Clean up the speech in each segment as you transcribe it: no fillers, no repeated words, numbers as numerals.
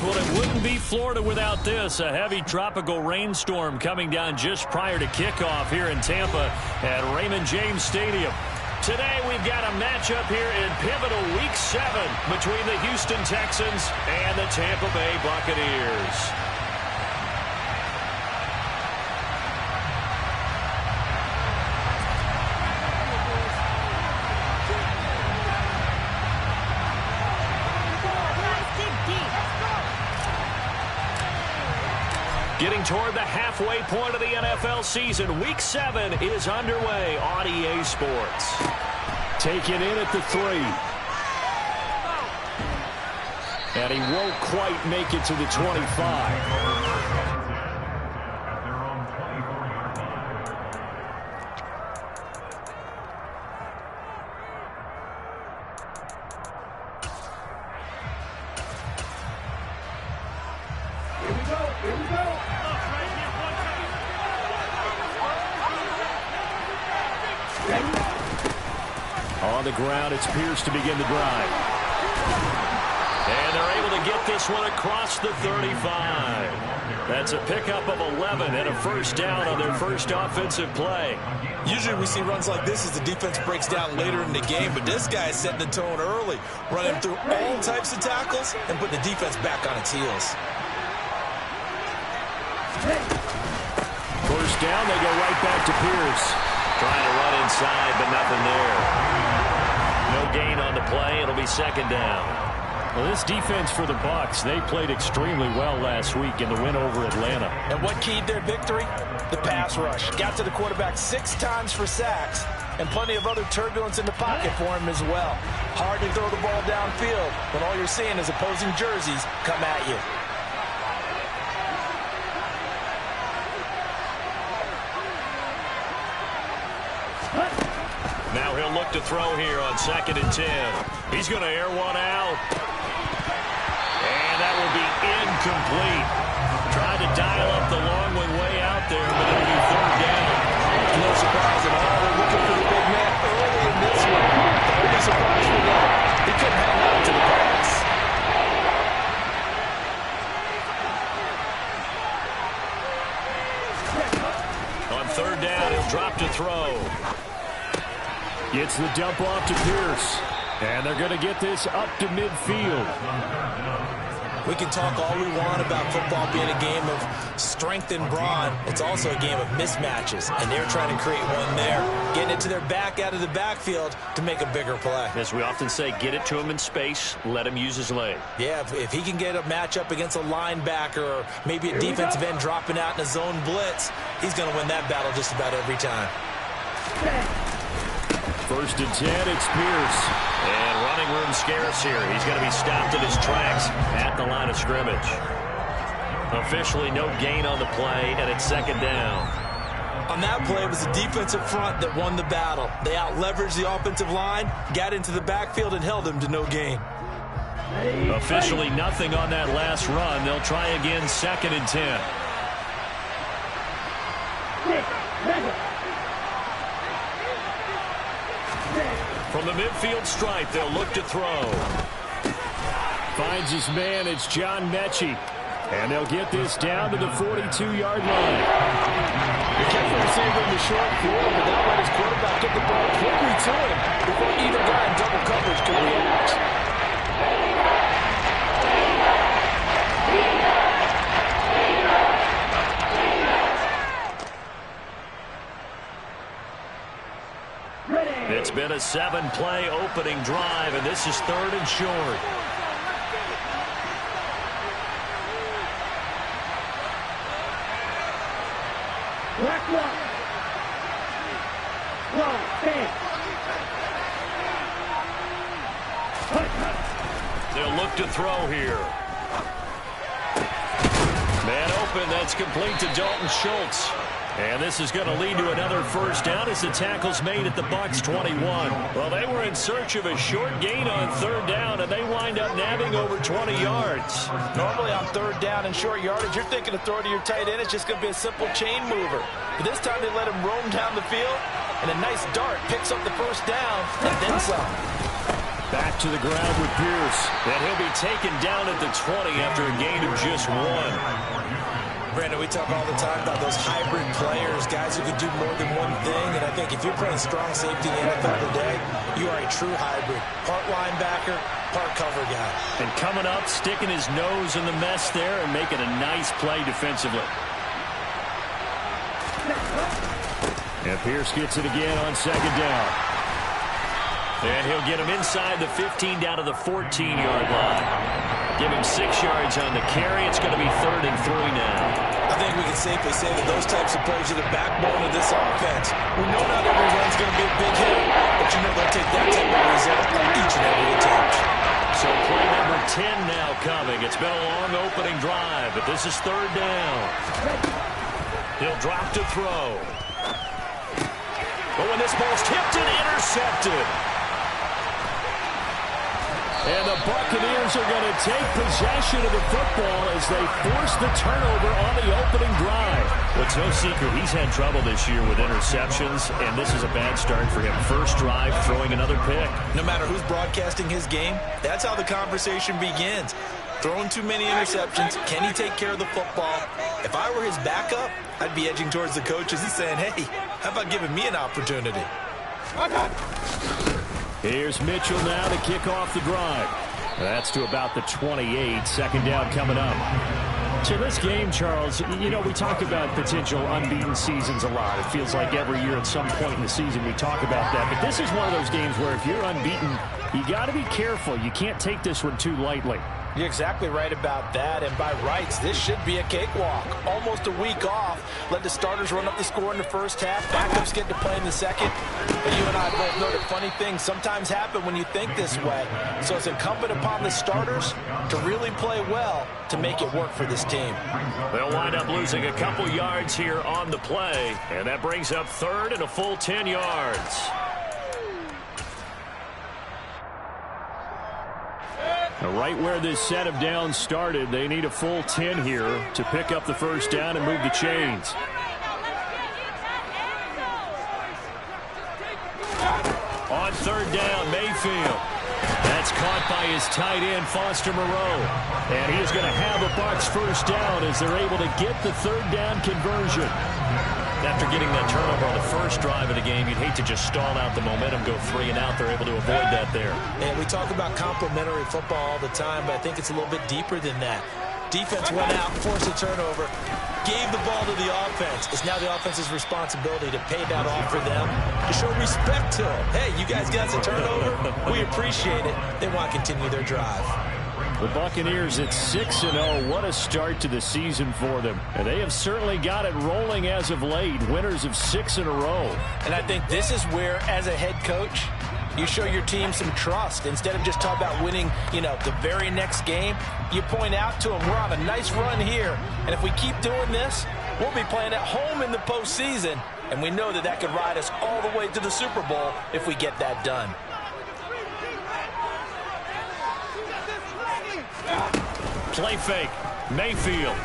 Well, it wouldn't be Florida without this. A heavy tropical rainstorm coming down just prior to kickoff here in Tampa at Raymond James Stadium. Today we've got a matchup here in pivotal Week 7 between the Houston Texans and the Tampa Bay Buccaneers. Getting toward the halfway point of the NFL season, Week 7 is underway on EA Sports. Taken in at the 3. And he won't quite make it to the 25. On the ground, it's Pierce to begin the drive. And they're able to get this one across the 35. That's a pickup of 11 and a first down on their first offensive play. Usually we see runs like this as the defense breaks down later in the game, but this guy is setting the tone early, running through all types of tackles and putting the defense back on its heels. First down, they go right back to Pierce. Trying to run inside, but nothing there. No gain on the play. It'll be second down. Well, this defense for the Bucs, they played extremely well last week in the win over Atlanta. And what keyed their victory? The pass rush. Got to the quarterback 6 times for sacks, and plenty of other turbulence in the pocket for him as well. Hard to throw the ball downfield when all you're seeing is opposing jerseys come at you. Now he'll look to throw here on 2nd and 10. He's going to air one out. And that will be incomplete. Tried to dial up the long one way out there, but it'll be 3rd down. No surprise at all. They're looking for the big man early in this one. The only surprise for them, he couldn't hang on to the pass. On 3rd down, he'll drop to throw. Gets the dump off to Pierce. And they're going to get this up to midfield. We can talk all we want about football being a game of strength and brawn. It's also a game of mismatches, and they're trying to create one there. Getting it to their back out of the backfield to make a bigger play. As we often say, get it to him in space, let him use his leg. Yeah, if he can get a matchup against a linebacker or maybe a defensive end dropping out in a zone blitz, he's going to win that battle just about every time. 1st and 10, it's Pierce. And running room scarce here. He's going to be stopped in his tracks at the line of scrimmage. Officially no gain on the play, and it's 2nd down. On that play, it was the defensive front that won the battle. They out-leveraged the offensive line, got into the backfield, and held him to no gain. Officially nothing on that last run. They'll try again 2nd and 10. From the midfield stripe, they'll look to throw. Finds his man, it's John Mechie. And they'll get this down to the 42-yard line. They kept the receiver in the short field, but that let his quarterback get the ball quickly to him before either guy in double coverage could react. It's been a 7-play opening drive, and this is 3rd and short. They'll look to throw here. Man open, that's complete to Dalton Schultz. And this is going to lead to another first down as the tackle's made at the Bucs 21. Well, they were in search of a short gain on 3rd down, and they wind up nabbing over 20 yards. Normally on 3rd down and short yardage, you're thinking to throw to your tight end. It's just going to be a simple chain mover. But this time they let him roam down the field, and a nice dart picks up the first down and then some. Back to the ground with Pierce. And he'll be taken down at the 20 after a gain of just 1. Brandon, we talk all the time about those hybrid players, guys who can do more than one thing. And I think if you're playing strong safety in the NFL today, you are a true hybrid. Part linebacker, part cover guy. And coming up, sticking his nose in the mess there and making a nice play defensively. And Pierce gets it again on 2nd down. And he'll get him inside the 15 down to the 14-yard line. Give him 6 yards on the carry. It's going to be 3rd and 3 now. I think we can safely say that those types of plays are the backbone of this offense. We know not every run's going to be a big hit, but you know they'll take that type of result on each and every attempt. So play number 10 now coming. It's been a long opening drive, but this is 3rd down. He'll drop to throw. But when this ball's tipped and intercepted. And the Buccaneers are going to take possession of the football as they force the turnover on the opening drive. Well, it's no secret he's had trouble this year with interceptions, and this is a bad start for him. First drive, throwing another pick. No matter who's broadcasting his game, that's how the conversation begins. Throwing too many interceptions. Can he take care of the football? If I were his backup, I'd be edging towards the coaches and saying, hey, how about giving me an opportunity? Here's Mitchell now to kick off the drive. That's to about the 28. 2nd down coming up. So this game, Charles, you know, we talk about potential unbeaten seasons a lot. It feels like every year at some point in the season we talk about that. But this is one of those games where if you're unbeaten, you got to be careful. You can't take this one too lightly. You're exactly right about that, and by rights, this should be a cakewalk. Almost a week off. Let the starters run up the score in the first half. Backups get to play in the second. But you and I both know that funny things sometimes happen when you think this way. So it's incumbent upon the starters to really play well to make it work for this team. They'll wind up losing a couple yards here on the play, and that brings up 3rd and a full 10 yards. Right where this set of downs started, they need a full 10 here to pick up the first down and move the chains. On 3rd down, Mayfield. That's caught by his tight end, Foster Moreau. And he is going to have a Bucs first down as they're able to get the 3rd down conversion. After getting that turnover on the first drive of the game, you'd hate to just stall out the momentum, go 3 and out. They're able to avoid that there. And we talk about complementary football all the time, but I think it's a little bit deeper than that. Defense went out, forced a turnover, gave the ball to the offense. It's now the offense's responsibility to pay that off for them, to show respect to them. Hey, you guys got a turnover? We appreciate it. They want to continue their drive. The Buccaneers at 6-0. What a start to the season for them. And they have certainly got it rolling as of late. Winners of 6 in a row. And I think this is where, as a head coach, you show your team some trust. Instead of just talking about winning, the very next game, you point out to them, we're on a nice run here. And if we keep doing this, we'll be playing at home in the postseason. And we know that that could ride us all the way to the Super Bowl if we get that done. Play fake. Mayfield.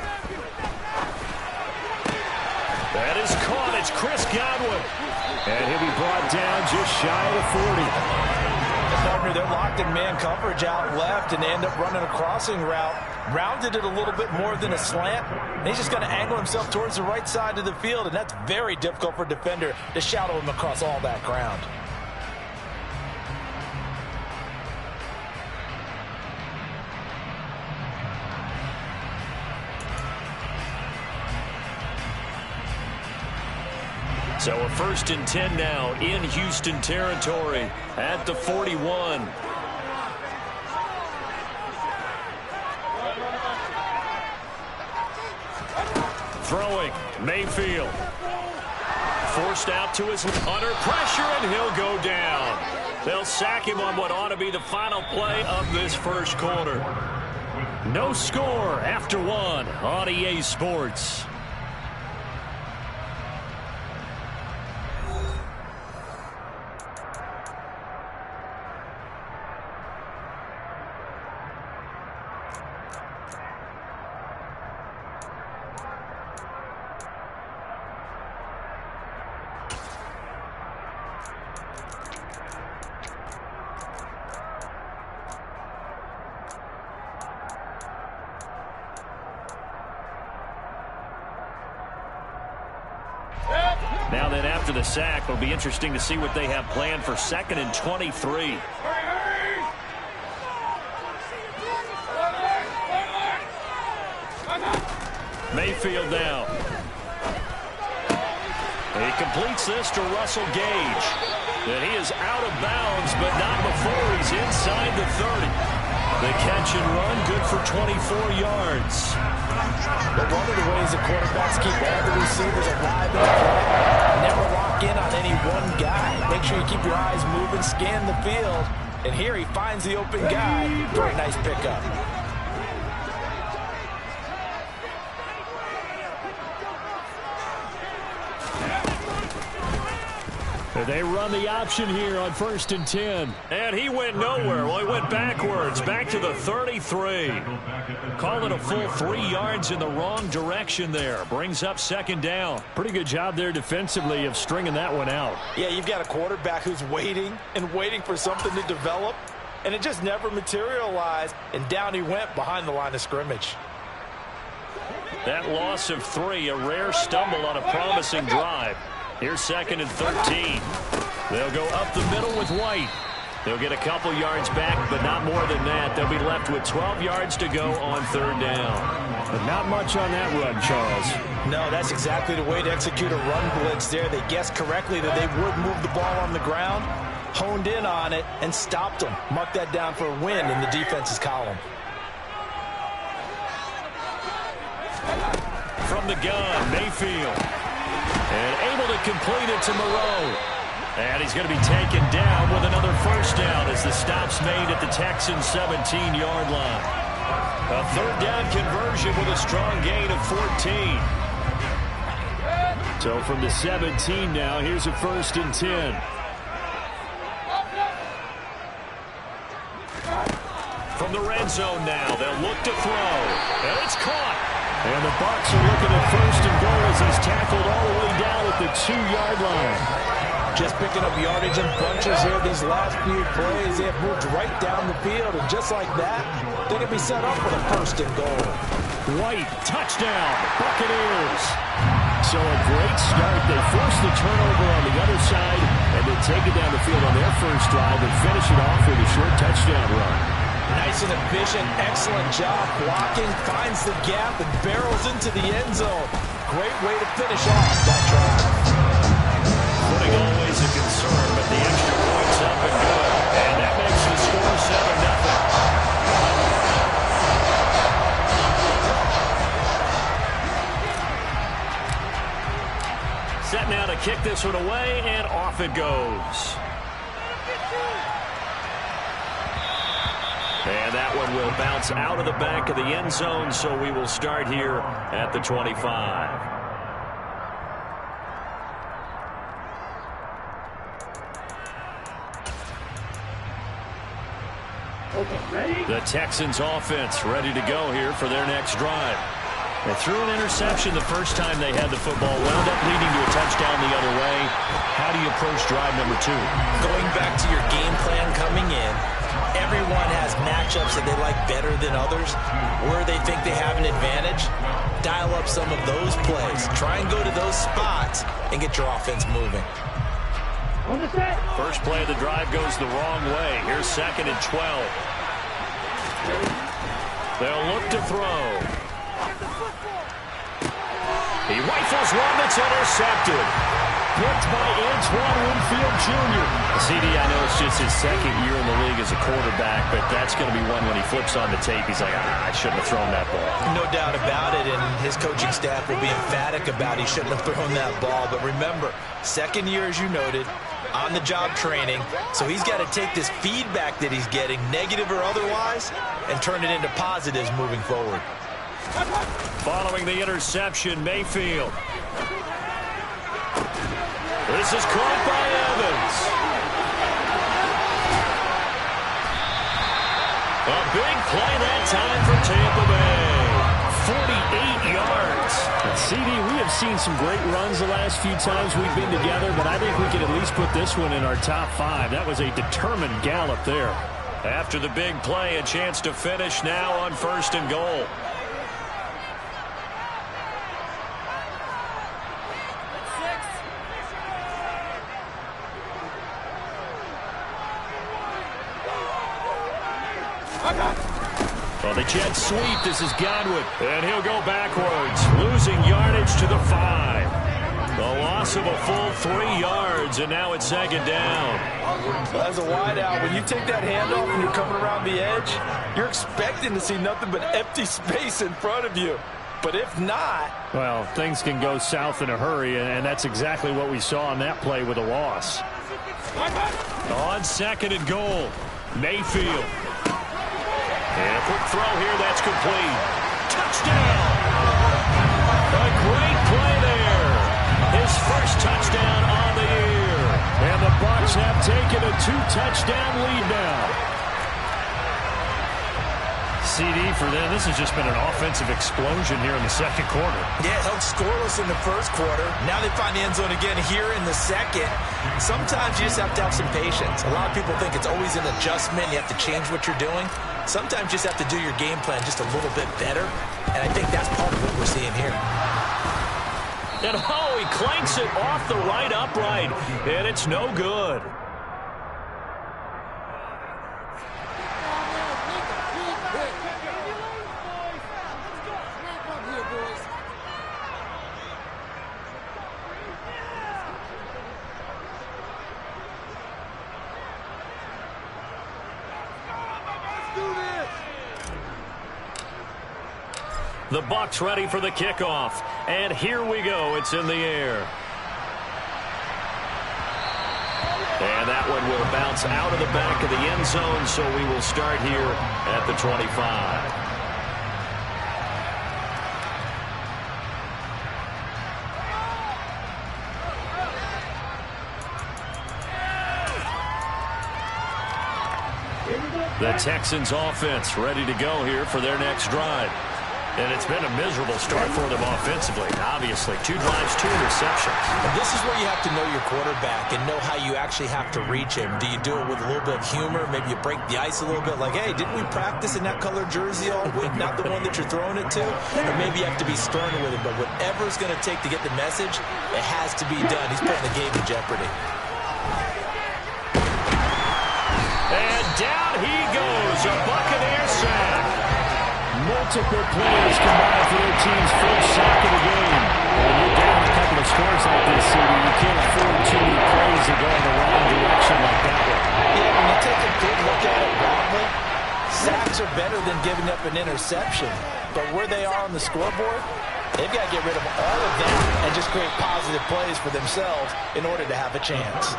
That is caught. It's Chris Godwin. And he'll be brought down just shy of the 40. The partner, they're locked in man coverage out left, and they end up running a crossing route. Rounded it a little bit more than a slant. And he's just going to angle himself towards the right side of the field, and that's very difficult for a defender to shadow him across all that ground. So a 1st and 10 now in Houston territory at the 41. Throwing, Mayfield. Forced out to his under pressure, and he'll go down. They'll sack him on what ought to be the final play of this first quarter. No score after 1 on EA Sports. Now then, after the sack, it'll be interesting to see what they have planned for 2nd and 23. Mayfield now. He completes this to Russell Gage. And he is out of bounds, but not before he's inside the 30. The catch and run, good for 24 yards. But one of the ways the quarterbacks keep all the receivers alive in the play, never lock in on any one guy. Make sure you keep your eyes moving, scan the field. And here he finds the open guy. Very nice pickup. They run the option here on 1st and 10. And he went nowhere. Well, he went backwards, back to the 33. Call it a full 3 yards in the wrong direction there. Brings up 2nd down. Pretty good job there defensively of stringing that one out. Yeah, you've got a quarterback who's waiting and waiting for something to develop, and it just never materialized, and down he went behind the line of scrimmage. That loss of 3, a rare stumble on a promising drive. Here's 2nd and 13. They'll go up the middle with White. They'll get a couple yards back, but not more than that. They'll be left with 12 yards to go on 3rd down. But not much on that run, Charles. No, that's exactly the way to execute a run blitz there. They guessed correctly that they would move the ball on the ground, honed in on it, and stopped them. Mark that down for a win in the defense's column. From the gun, Mayfield. And able to complete it to Moreau. And he's going to be taken down with another 1st down as the stop's made at the Texans' 17-yard line. A 3rd down conversion with a strong gain of 14. So from the 17 now, here's a 1st and 10. From the red zone now, they'll look to throw. And it's caught. And the Bucs are looking at 1st and goal as he's tackled all the way down at the 2-yard line. Just picking up yardage in bunches here these last few plays. They have moved right down the field, and just like that, they can be set up for the 1st and goal. White, touchdown, Buccaneers. So a great start. They force the turnover on the other side, and then take it down the field on their first drive and finish it off with a short touchdown run. Nice and efficient, excellent job blocking, finds the gap, and barrels into the end zone. Great way to finish off that drive. Footing always a concern, but the extra point's up and good. And that makes the score 7-0. Set now to kick this one away, and off it goes. And that one will bounce out of the back of the end zone, so we will start here at the 25. The Texans offense ready to go here for their next drive. They threw an interception the first time they had the football, wound up leading to a touchdown the other way. How do you approach drive number 2? Going back to your game plan coming in, everyone has matchups that they like better than others, where they think they have an advantage. Dial up some of those plays. Try and go to those spots and get your offense moving. First play of the drive goes the wrong way. Here's 2nd and 12. They'll look to throw. He rifles one that's intercepted. Picked by Antoine Winfield Jr. CD, I know it's just his 2nd year in the league as a quarterback, but that's going to be one when he flips on the tape. He's like, I shouldn't have thrown that ball. No doubt about it, and his coaching staff will be emphatic about he shouldn't have thrown that ball. But remember, 2nd year, as you noted, on-the-job training, so he's got to take this feedback that he's getting, negative or otherwise, and turn it into positives moving forward. Following the interception, Mayfield. This is caught by Evans. A big play that time for Tampa Bay. 48 yards. And CD, we have seen some great runs the last few times we've been together, but I think we can at least put this one in our top 5. That was a determined gallop there. After the big play, a chance to finish now on 1st and goal. The jet sweep. This is Godwin. And he'll go backwards, losing yardage to the 5. The loss of a full 3 yards, and now it's 2nd down. As a wideout, when you take that handoff and you're coming around the edge, you're expecting to see nothing but empty space in front of you. But if not... Well, things can go south in a hurry, and that's exactly what we saw on that play with a loss. On 2nd and goal, Mayfield. And a quick throw here, that's complete. Touchdown! A great play there. His first touchdown on the year. And the Bucs have taken a 2-touchdown lead now. CD for them. This has just been an offensive explosion here in the 2nd quarter. Yeah, held scoreless in the 1st quarter. Now they find the end zone again here in the 2nd. Sometimes you just have to have some patience. A lot of people think it's always an adjustment. You have to change what you're doing. Sometimes you just have to do your game plan just a little bit better. And I think that's part of what we're seeing here. And oh, he clanks it off the right upright. And it's no good. The Bucs ready for the kickoff. And here we go. It's in the air. And that one will bounce out of the back of the end zone, so we will start here at the 25. The Texans offense ready to go here for their next drive. And it's been a miserable start for them offensively. Obviously, 2 drives, 2 interceptions. And this is where you have to know your quarterback and know how you actually have to reach him. Do you do it with a little bit of humor? Maybe you break the ice a little bit like, hey, didn't we practice in that color jersey all week? Not the one that you're throwing it to? Or maybe you have to be stern with him. But whatever it's going to take to get the message, it has to be done. He's putting the game in jeopardy. And down he goes. A Buccaneer sack. Multiple players combined for their team's first sack of the game. And when you're down a couple of scores like this, CD, you can't afford too many plays that go in the wrong direction like that one. Yeah, when you take a good look at it broadly, sacks are better than giving up an interception. But where they are on the scoreboard, they've got to get rid of all of that and just create positive plays for themselves in order to have a chance.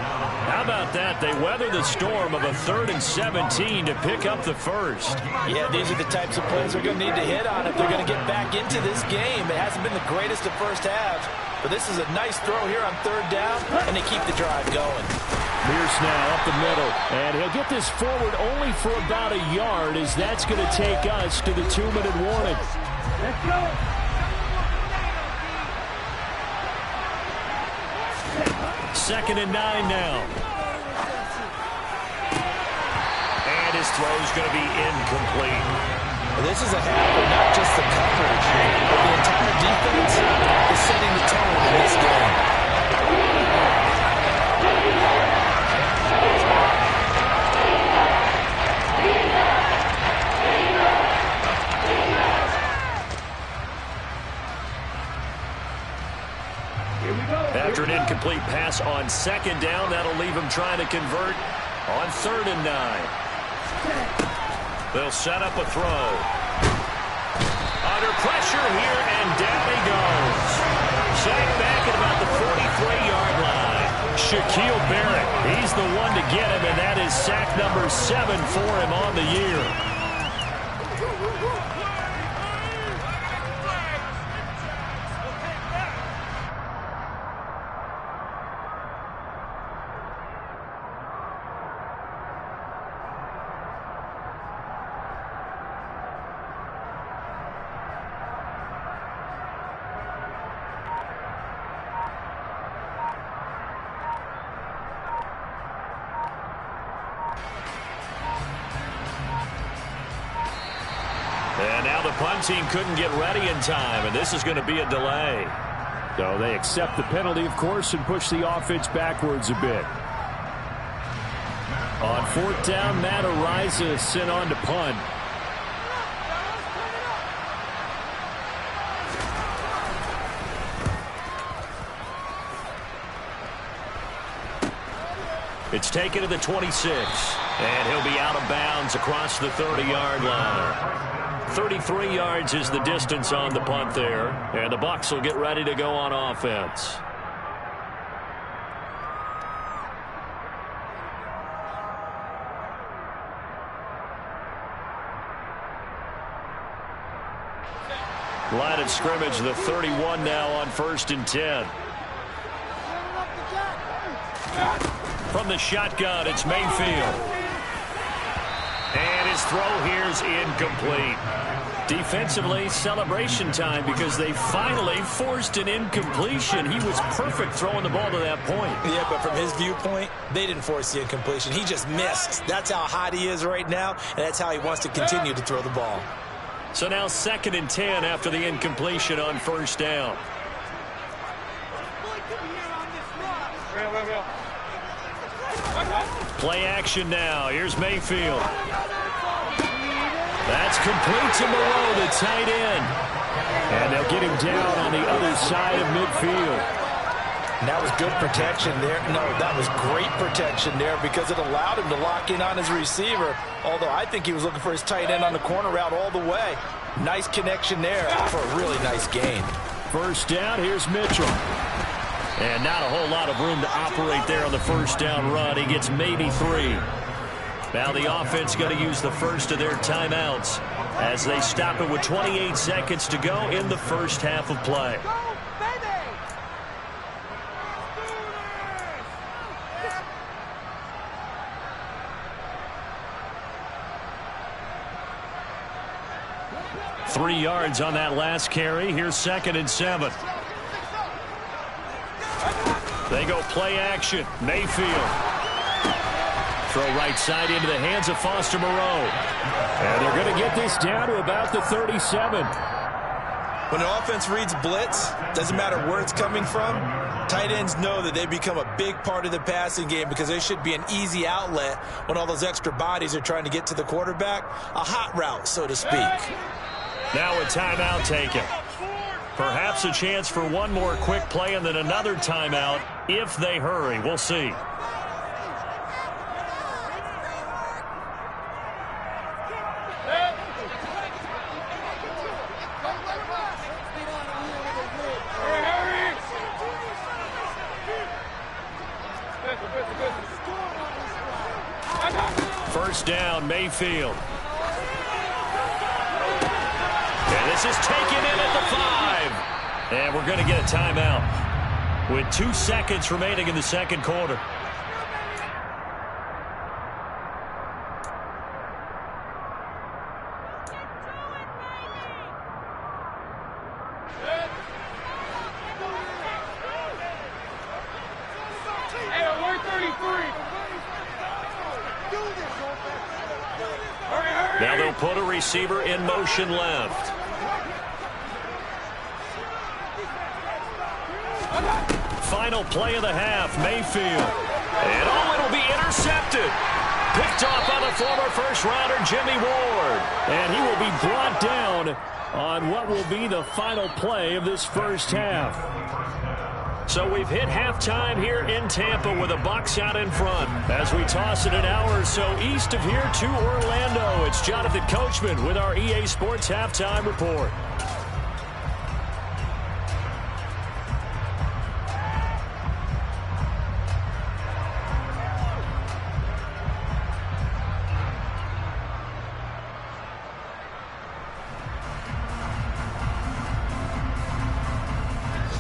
How about that? They weather the storm of a 3rd and 17 to pick up the first. Yeah, these are the types of plays they're going to need to hit on if they're going to get back into this game. It hasn't been the greatest of first halves, but this is a nice throw here on 3rd down, and they keep the drive going. Pierce now up the middle, and he'll get this forward only for about a yard, as that's going to take us to the 2-minute warning. Let's go. 2nd and 9 now. And his throw's going to be incomplete. Well, this is a half of not just the coverage, but the entire defense is setting the tone in this game. After an incomplete pass on 2nd down, that'll leave him trying to convert on 3rd and 9. They'll set up a throw. Under pressure here, and down he goes. Sacked back at about the 43-yard line. Shaquille Barrett, he's the one to get him, and that is sack number 7 for him on the year. And now the punt team couldn't get ready in time, and this is going to be a delay. So they accept the penalty, of course, and push the offense backwards a bit. On 4th down, Matt Araiza sent on to punt. It's taken to the 26. And he'll be out of bounds across the 30-yard line. 33 yards is the distance on the punt there. And the Bucs will get ready to go on offense. Line of scrimmage, the 31 now on 1st and 10. From the shotgun, it's Mayfield. And his throw here is incomplete. Defensively, celebration time because they finally forced an incompletion. He was perfect throwing the ball to that point. Yeah, but from his viewpoint, they didn't force the incompletion. He just missed. That's how hot he is right now, and that's how he wants to continue to throw the ball. So now 2nd and 10 after the incompletion on 1st down. Play action now. Here's Mayfield. That's complete to Moreau, the tight end. And they'll get him down on the other side of midfield. And that was good protection there. No, that was great protection there because it allowed him to lock in on his receiver. Although I think he was looking for his tight end on the corner route all the way. Nice connection there for a really nice gain. 1st down, here's Mitchell. And not a whole lot of room to operate there on the 1st down run. He gets maybe 3. Now the offense going to use the first of their timeouts as they stop it with 28 seconds to go in the first half of play. 3 yards on that last carry. Here's 2nd and 7. They go play action. Mayfield. Throw right side into the hands of Foster Moreau. And they're going to get this down to about the 37. When the offense reads blitz, doesn't matter where it's coming from, tight ends know that they become a big part of the passing game because they should be an easy outlet when all those extra bodies are trying to get to the quarterback. A hot route, so to speak. Now a timeout taken. Perhaps a chance for one more quick play and then another timeout if they hurry. We'll see. First down, Mayfield. And this is taken in at the 5. And we're going to get a timeout with 2 seconds remaining in the second quarter. Now they'll put a receiver in motion left. Final play of the half, Mayfield. And it'll be intercepted. Picked off by the former first-rounder Jimmy Ward. And he will be brought down on what will be the final play of this first half. So we've hit halftime here in Tampa with the Bucs out in front. As we toss it an hour or so east of here to Orlando, it's Jonathan Coachman with our EA Sports Halftime Report.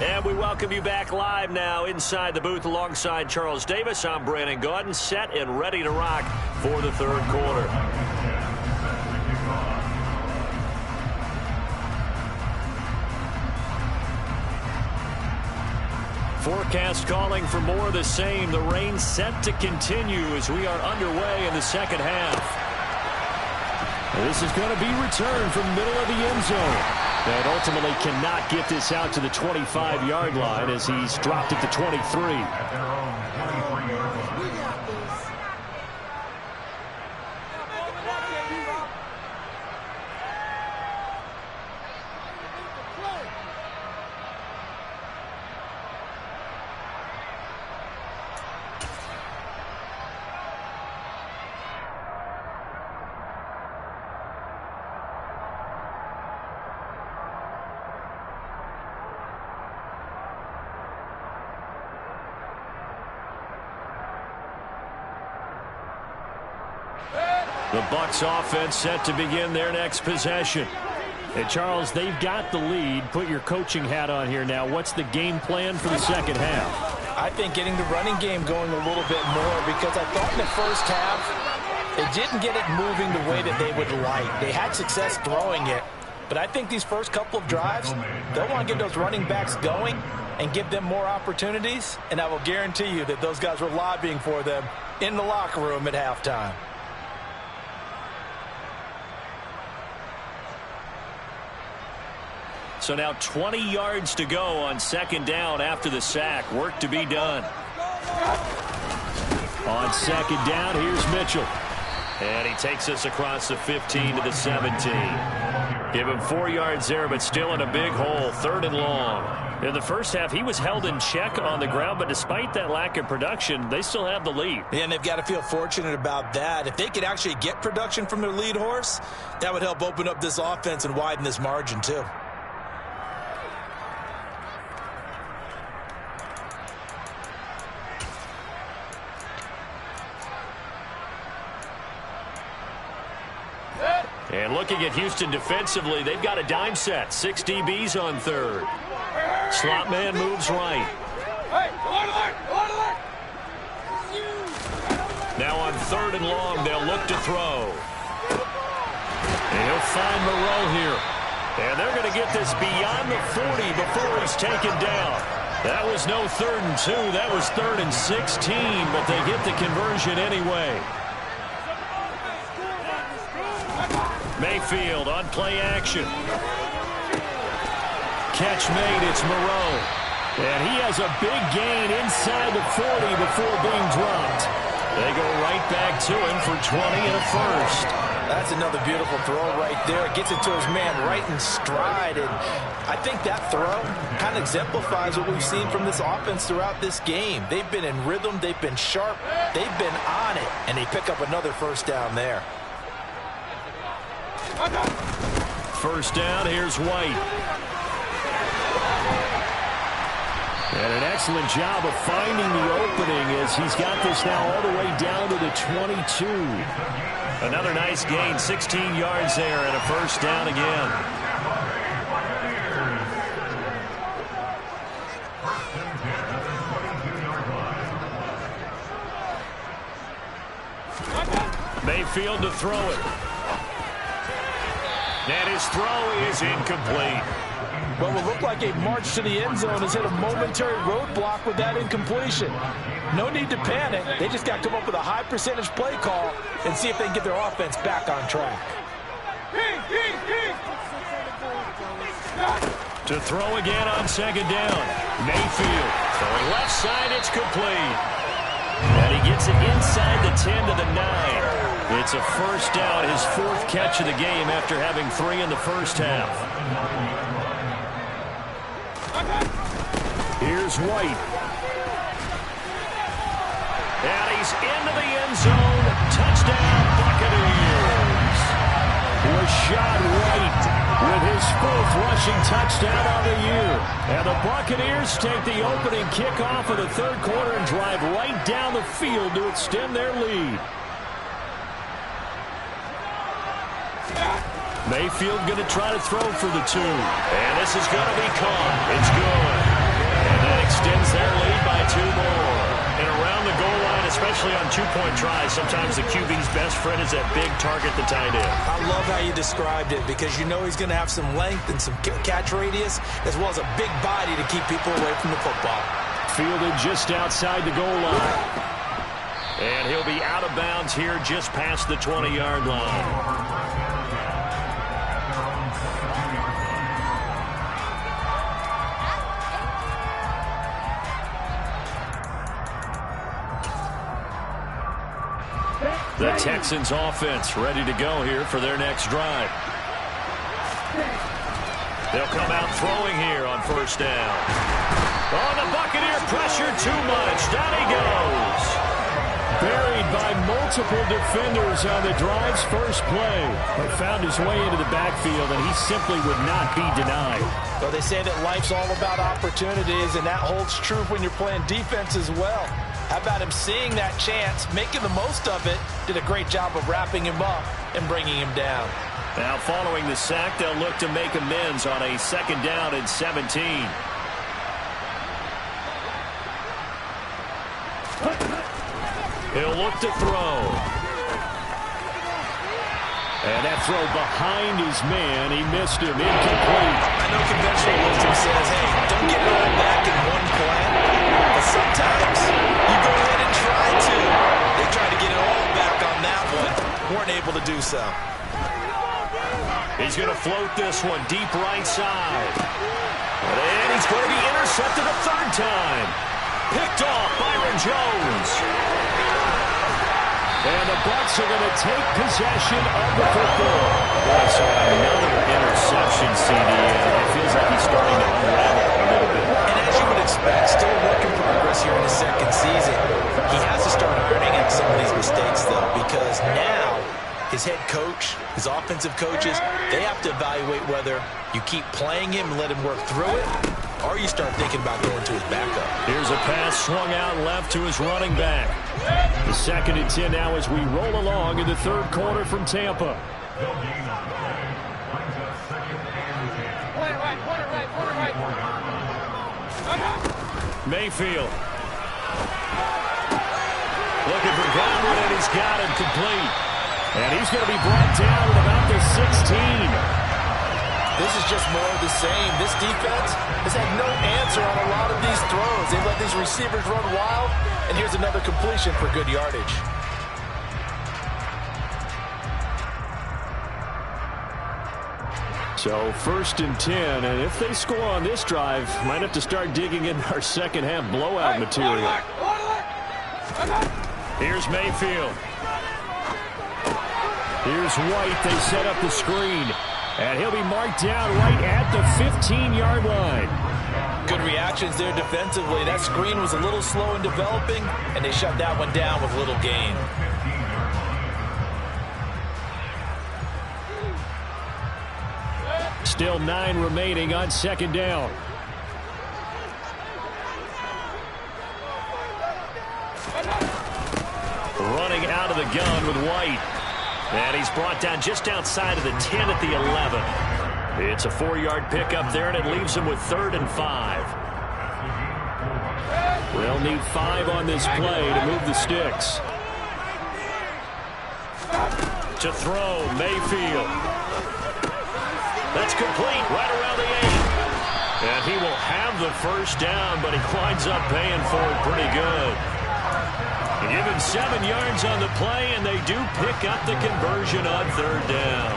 And we welcome you back live now inside the booth alongside Charles Davis. I'm Brandon Gaudin, set and ready to rock for the third quarter. Forecast calling for more of the same. The rain set to continue as we are underway in the second half. This is going to be returned from the middle of the end zone. And ultimately cannot get this out to the 25-yard line as he's dropped it to 23. The Bucs offense set to begin their next possession. And Charles, they've got the lead. Put your coaching hat on here now. What's the game plan for the second half? I think getting the running game going a little bit more, because I thought in the first half they didn't get it moving the way that they would like. They had success throwing it, but I think these first couple of drives, they'll want to get those running backs going and give them more opportunities, and I will guarantee you that those guys were lobbying for them in the locker room at halftime. So now 20 yards to go on second down after the sack. Work to be done. On second down, here's Mitchell. And he takes us across the 15 to the 17. Give him 4 yards there, but still in a big hole. 3rd and long. In the first half, he was held in check on the ground, but despite that lack of production, they still have the lead. Yeah, and they've got to feel fortunate about that. If they could actually get production from their lead horse, that would help open up this offense and widen this margin too. And looking at Houston defensively, they've got a dime set. 6 DBs on 3rd. Slot man moves right. Now on 3rd and long, they'll look to throw. And he'll find Moreau here. And they're going to get this beyond the 40 before he's taken down. That was no 3rd and 2. That was 3rd and 16, but they get the conversion anyway. Mayfield on play action. Catch made, it's Moreau. And he has a big gain inside the 40 before being dropped. They go right back to him for 20 and a first. That's another beautiful throw right there. Gets it to his man right in stride. And I think that throw kind of exemplifies what we've seen from this offense throughout this game. They've been in rhythm. They've been sharp. They've been on it. And they pick up another first down there. First down, here's White. And an excellent job of finding the opening as he's got this now all the way down to the 22. Another nice gain, 16 yards there, and a first down again. Mayfield to throw it. And his throw is incomplete. What will look like a march to the end zone has hit a momentary roadblock with that incompletion. No need to panic. They just got to come up with a high percentage play call and see if they can get their offense back on track. To throw again on second down. Mayfield throwing left side, it's complete. And he gets it inside the 10 to the 9. It's a first down, his 4th catch of the game after having 3 in the first half. Here's White. And he's into the end zone. Touchdown, Buccaneers. Rashad White with his 4th rushing touchdown of the year. And the Buccaneers take the opening kickoff of the 3rd quarter and drive right down the field to extend their lead. Mayfield going to try to throw for the 2. And this is going to be caught. It's good. And that extends their lead by 2 more. And around the goal line, especially on 2-point tries, sometimes the QB's best friend is that big target, the tight end. I love how you described it, because you know he's going to have some length and some catch radius, as well as a big body to keep people away from the football. Fielded just outside the goal line. And he'll be out of bounds here just past the 20-yard line. The Texans offense ready to go here for their next drive. They'll come out throwing here on first down. Oh, the Buccaneer pressure too much. Down he goes. Buried by multiple defenders on the drive's first play. But found his way into the backfield, and he simply would not be denied. Well, they say that life's all about opportunities, and that holds true when you're playing defense as well. How about him seeing that chance, making the most of it, did a great job of wrapping him up and bringing him down. Now following the sack, they'll look to make amends on a 2nd down and 17. He'll look to throw. And that throw behind his man, he missed him, incomplete. I know conventional wisdom says, hey, don't get it all back in one play. But sometimes you go ahead and try to. They tried to get it all back on that one. Weren't able to do so. He's going to float this one deep right side. And he's going to be intercepted a 3rd time. Picked off Byron Jones. And the Bucs are going to take possession of the football. Boy, so another interception, CD. It feels like he's starting to unravel a little bit. And as you would expect, still a work in progress here in his 2nd season. He has to start ironing out some of these mistakes, though, because now his head coach, his offensive coaches, they have to evaluate whether you keep playing him and let him work through it, or you start thinking about going to his backup. Here's a pass swung out left to his running back. The 2nd and 10 now as we roll along in the 3rd quarter from Tampa. Mayfield. Looking for Godwin, and he's got him complete. And he's going to be brought down at about the 16. This is just more of the same. This defense has had no answer on a lot of these throws. They've let these receivers run wild, and here's another completion for good yardage. So 1st and 10, and if they score on this drive, might have to start digging in our 2nd half blowout material. Here's Mayfield. Here's White. They set up the screen. And he'll be marked down right at the 15-yard line. Good reactions there defensively. That screen was a little slow in developing, and they shut that one down with little gain. Still 9 remaining on 2nd down. Running out of the gun with White. And he's brought down just outside of the 10 at the 11. It's a 4-yard pickup there, and it leaves him with 3rd and 5. They'll need 5 on this play to move the sticks. To throw, Mayfield. That's complete right around the 8. And he will have the 1st down, but he winds up paying for it pretty good. Give him 7 yards on the play, and they do pick up the conversion on 3rd down.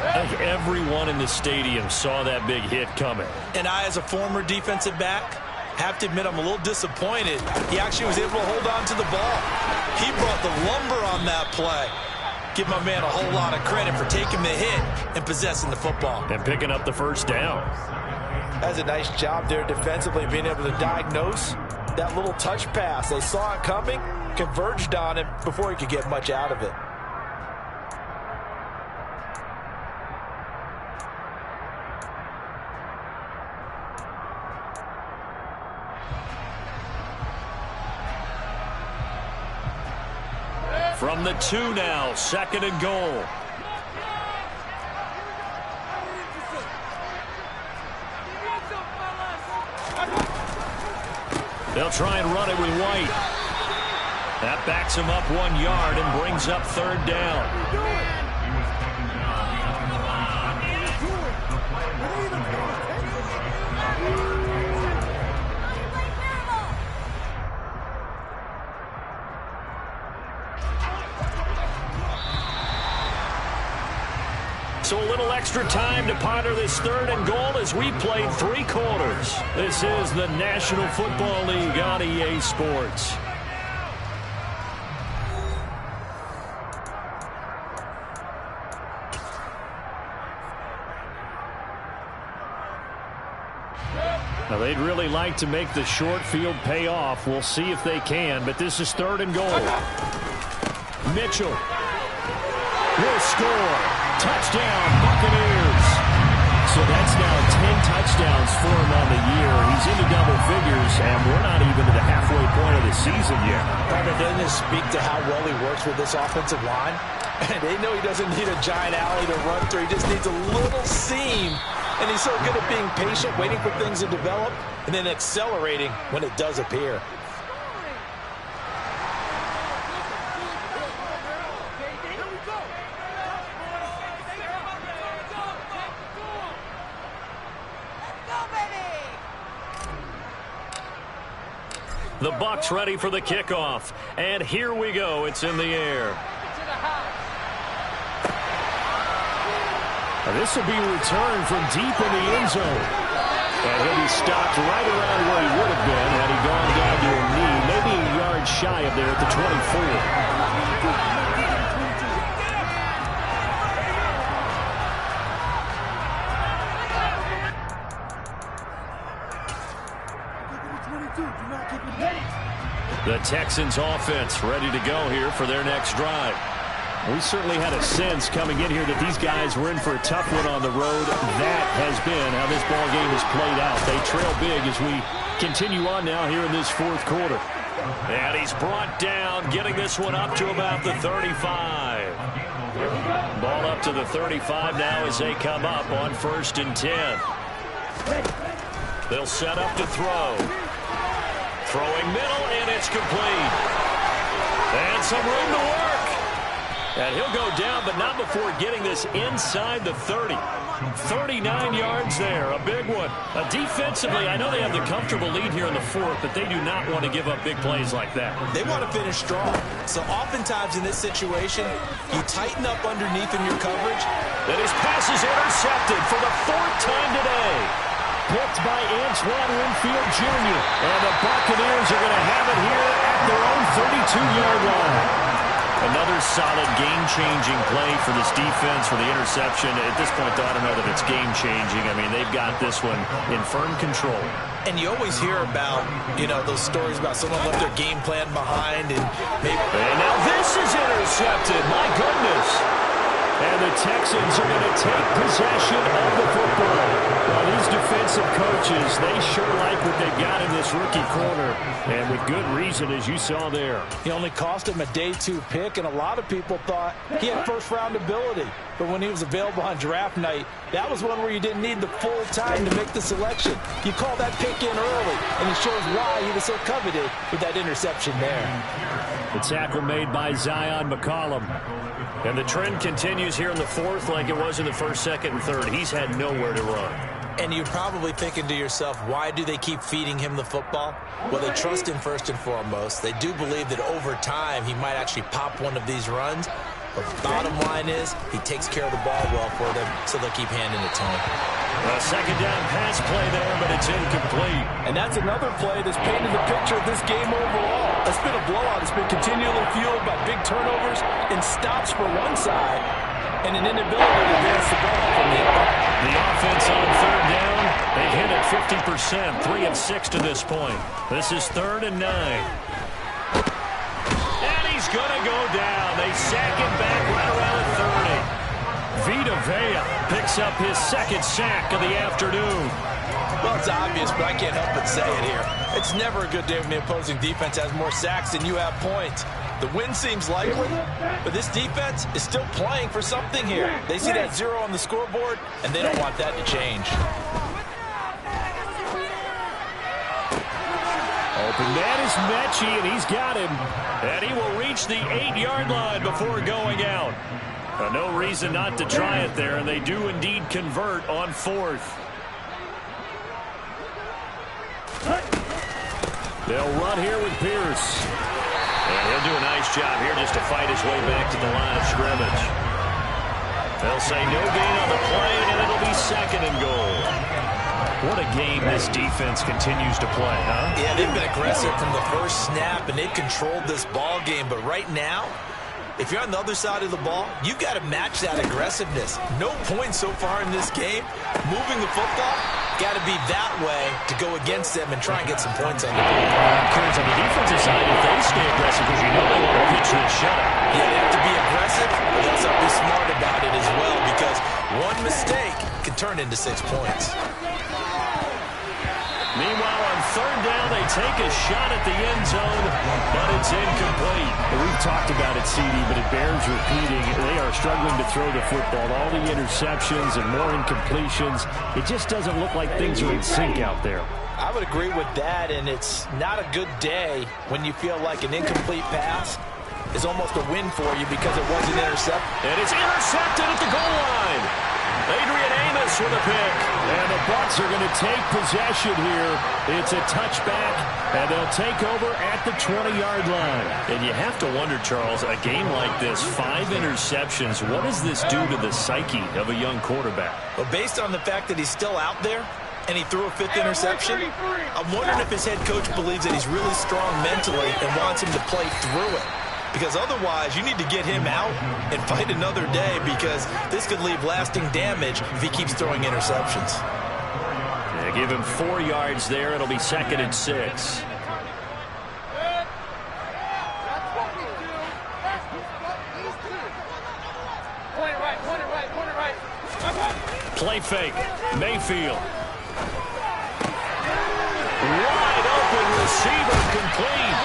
I think everyone in the stadium saw that big hit coming. And I, as a former defensive back, have to admit I'm a little disappointed. He actually was able to hold on to the ball. He brought the lumber on that play. Give my man a whole lot of credit for taking the hit and possessing the football. And picking up the 1st down. That's a nice job there defensively, being able to diagnose that little touch pass. They saw it coming, converged on it before he could get much out of it. From the 2 now, 2nd and goal. They'll try and run it with White. That backs him up 1 yard and brings up 3rd down. So a little extra time to ponder this 3rd and goal as we played 3 quarters. This is the National Football League on EA Sports. Now they'd really like to make the short field pay off. We'll see if they can, but this is 3rd and goal. Mitchell will score. Touchdown, Buccaneers. So that's now 10 touchdowns for him on the year. He's into double figures, and we're not even to the halfway point of the season yet. Doesn't it speak to how well he works with this offensive line? And they know he doesn't need a giant alley to run through. He just needs a little seam. And he's so good at being patient, waiting for things to develop, and then accelerating when it does appear. The Bucs ready for the kickoff. And here we go. It's in the air. This will be returned from deep in the end zone. And he'll be stopped right around where he would have been had he gone down to a knee, maybe a yard shy of there at the 24. The Texans offense ready to go here for their next drive. We certainly had a sense coming in here that these guys were in for a tough one on the road. That has been how this ball game has played out. They trail big as we continue on now here in this fourth quarter. And he's brought down, getting this one up to about the 35. Ball up to the 35 now as they come up on 1st and 10. They'll set up to throw. Throwing middle, and it's complete. And some room to work. And he'll go down, but not before getting this inside the 30. 39 yards there, a big one. Defensively, I know they have the comfortable lead here in the fourth, but they do not want to give up big plays like that. They want to finish strong. So oftentimes in this situation, you tighten up underneath in your coverage. And his pass is intercepted for the 4th time today. Picked by Antoine Winfield Jr. And the Buccaneers are going to have it here at their own 32-yard line. Another solid game-changing play for this defense for the interception. At this point, though, I don't know that it's game-changing. I mean, they've got this one in firm control. And you always hear about, those stories about someone left their game plan behind. And now this is intercepted. My goodness. And the Texans are going to take possession of the football. Well, these defensive coaches, they sure like what they've got in this rookie corner. And with good reason, as you saw there. He only cost him a day 2 pick, and a lot of people thought he had first-round ability. But when he was available on draft night, that was one where you didn't need the full time to make the selection. You call that pick in early, and it shows why he was so coveted with that interception there. The tackle made by Zion McCollum. And the trend continues here in the fourth like it was in the first, second, and third. He's had nowhere to run. And you're probably thinking to yourself, why do they keep feeding him the football? Well, they trust him first and foremost. They do believe that over time he might actually pop one of these runs. But the bottom line is he takes care of the ball well for them, so they'll keep handing it to him. A second down pass play there, but it's incomplete. And that's another play that's painted the picture of this game overall. It's been a blowout. It's been continually fueled by big turnovers and stops for one side and an inability to advance the ball from the other. The offense on 3rd down, they've hit it 50%, 3 of 6 to this point. This is 3rd and 9. And he's going to go down. They sack him back right around the 30. Vita Vea picks up his 2nd sack of the afternoon. Well, it's obvious, but I can't help but say it here. It's never a good day when the opposing defense has more sacks than you have points. The win seems likely, but this defense is still playing for something here. They see that 0 on the scoreboard, and they don't want that to change. Open man is Mechie, and he's got him. And he will reach the 8-yard line before going out. No reason not to try it there, and they do indeed convert on 4th. They'll run here with Pierce. And he'll do a nice job here just to fight his way back to the line of scrimmage. They'll say no gain on the play, and it'll be 2nd and goal. What a game this defense continues to play, huh? Yeah, they've been aggressive from the first snap, and they've controlled this ball game. But right now, if you're on the other side of the ball, you've got to match that aggressiveness. No points so far in this game. Moving the football, Got to be that way to go against them and try and get some points on the board. I'm curious on the defensive side if they stay aggressive because you know they want to pitch to a shutout. Yeah, they have to be aggressive, but they also have to be smart about it as well because one mistake can turn into 6 points. Meanwhile, on third down, they take a shot at the end zone, but it's incomplete. We've talked about it, CD, but it bears repeating. They are struggling to throw the football. All the interceptions and more incompletions. It just doesn't look like things are in sync out there. I would agree with that, and it's not a good day when you feel like an incomplete pass is almost a win for you because it wasn't intercepted. And it's intercepted at the goal line. Adrian Amos with a pick. And the Bucs are going to take possession here. It's a touchback, and they'll take over at the 20-yard line. And you have to wonder, Charles, a game like this, 5 interceptions, what does this do to the psyche of a young quarterback? Well, based on the fact that he's still out there and he threw a 5th interception, I'm wondering if his head coach believes that he's really strong mentally and wants him to play through it. Because otherwise, you need to get him out and fight another day because this could leave lasting damage if he keeps throwing interceptions. Yeah, give him 4 yards there. It'll be 2nd and 6. Play fake. Mayfield. Wide open receiver complete.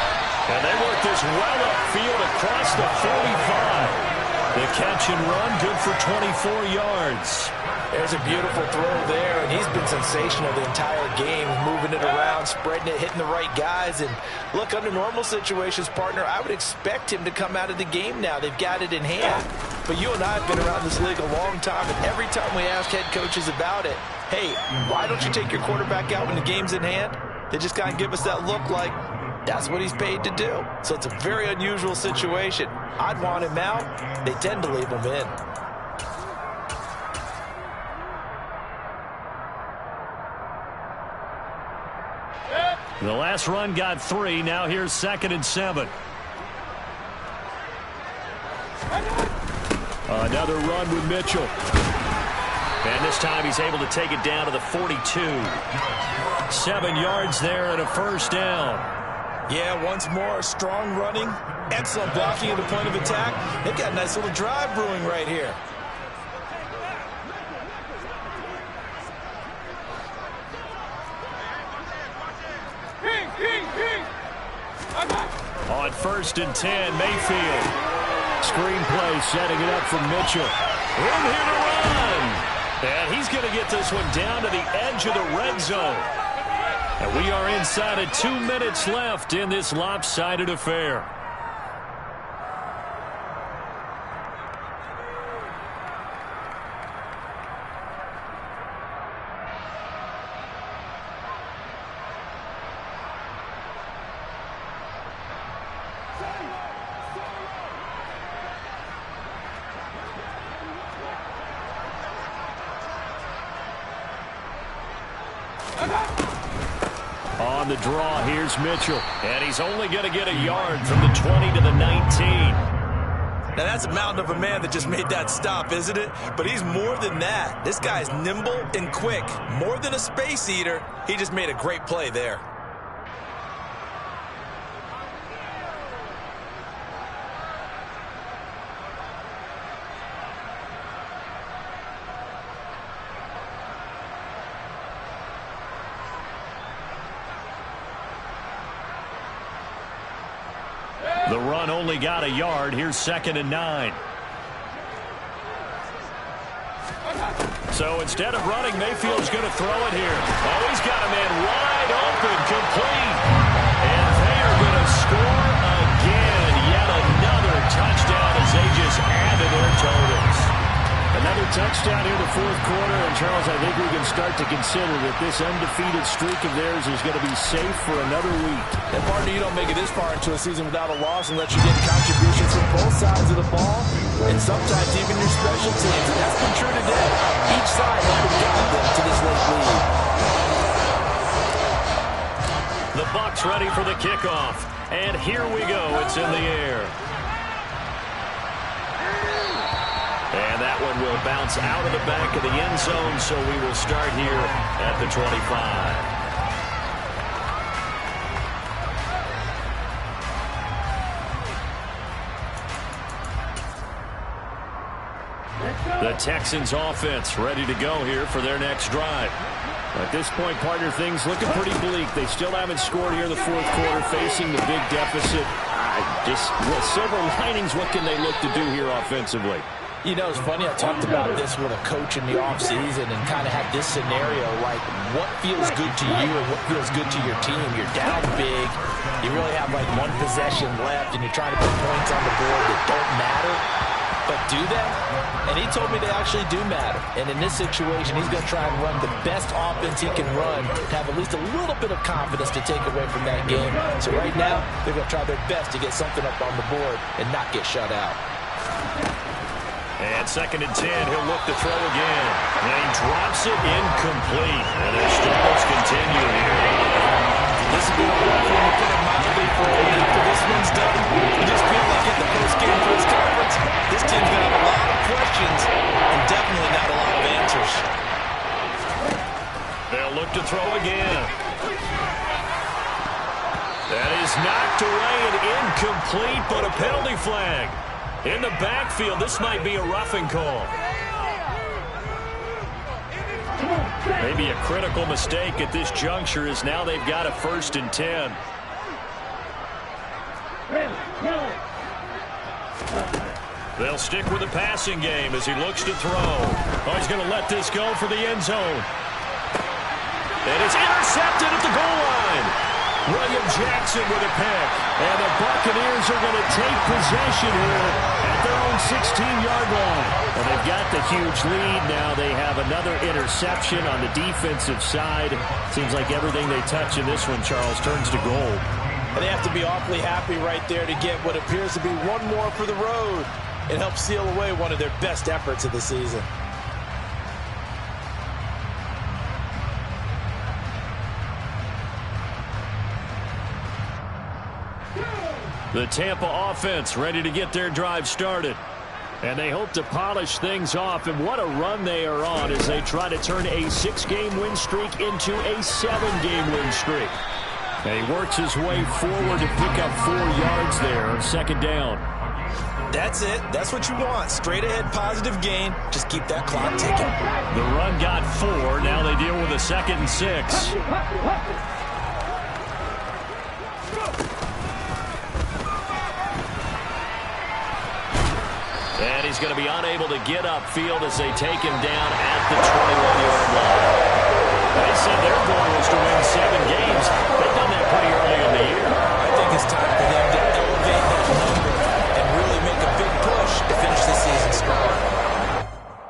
And they work this well upfield across the 45. The catch and run, good for 24 yards. There's a beautiful throw there, and he's been sensational the entire game, moving it around, spreading it, hitting the right guys. And look, under normal situations, partner, I would expect him to come out of the game now. They've got it in hand. But you and I have been around this league a long time, and every time we ask head coaches about it, hey, why don't you take your quarterback out when the game's in hand? They just kind of give us that look like, that's what he's paid to do. So it's a very unusual situation. I'd want him out. They tend to leave him in. The last run got 3. Now here's 2nd and 7. Another run with Mitchell. And this time he's able to take it down to the 42. 7 yards there and a first down. Yeah, once more, strong running, excellent blocking at the point of attack. They've got a nice little drive brewing right here. On 1st and 10, Mayfield. Screenplay setting it up for Mitchell. Room here to run. And he's going to get this one down to the edge of the red zone. And we are inside of 2 minutes left in this lopsided affair. On the draw, here's Mitchell. And he's only going to get a yard from the 20 to the 19. Now, that's a mountain of a man that just made that stop, isn't it? But he's more than that. This guy's nimble and quick. More than a space eater, he just made a great play there. The run only got a yard. Here's 2nd and 9. So instead of running, Mayfield's going to throw it here. Oh, he's got a man wide open, complete. And they are going to score again. Yet another touchdown as they just add to their totals. Another touchdown here in the 4th quarter. And, Charles, I think we can start to consider that this undefeated streak of theirs is going to be safe for another week. And, partner, you don't make it this far into a season without a loss unless you get contributions from both sides of the ball and sometimes even your special teams. And that's been true today. Each side has been guiding them to this late lead. The Bucs ready for the kickoff. And here we go. It's in the air. And that one will bounce out of the back of the end zone, so we will start here at the 25. The Texans offense ready to go here for their next drive. At this point, partner, things looking pretty bleak. They still haven't scored here in the fourth quarter, facing the big deficit. Silver linings, what can they look to do here offensively? You know, it's funny, I talked about this with a coach in the offseason and kind of had this scenario, like what feels good to you and what feels good to your team. You're down big. You really have like one possession left, and you're trying to put points on the board that don't matter. But do they? And he told me they actually do matter. And in this situation, he's going to try and run the best offense he can run to have at least a little bit of confidence to take away from that game. So right now, they're going to try their best to get something up on the board and not get shut out. And 2nd and 10, he'll look to throw again. And he drops it incomplete. And their struggles continue here. This is going to be to put it mildly for a week. After this one's done, you just feel like at the post-game press conference, this team's going to have a lot of questions and definitely not a lot of answers. They'll look to throw again. That is knocked away and incomplete, but a penalty flag. In the backfield, this might be a roughing call. Maybe a critical mistake at this juncture as now they've got a 1st and 10. They'll stick with the passing game as he looks to throw. Oh, he's going to let this go for the end zone. And it's intercepted at the goal line. William Jackson with a pick. And the Buccaneers are going to take possession here at their own 16-yard line. And they've got the huge lead. Now they have another interception on the defensive side. Seems like everything they touch in this one, Charles, turns to gold. And they have to be awfully happy right there to get what appears to be one more for the road. It helps seal away one of their best efforts of the season. The Tampa offense ready to get their drive started. And they hope to polish things off. And what a run they are on as they try to turn a 6-game win streak into a 7-game win streak. And he works his way forward to pick up 4 yards there on 2nd down. That's it. That's what you want. Straight ahead positive gain. Just keep that clock ticking. The run got 4. Now they deal with a 2nd and 6. And he's going to be unable to get upfield as they take him down at the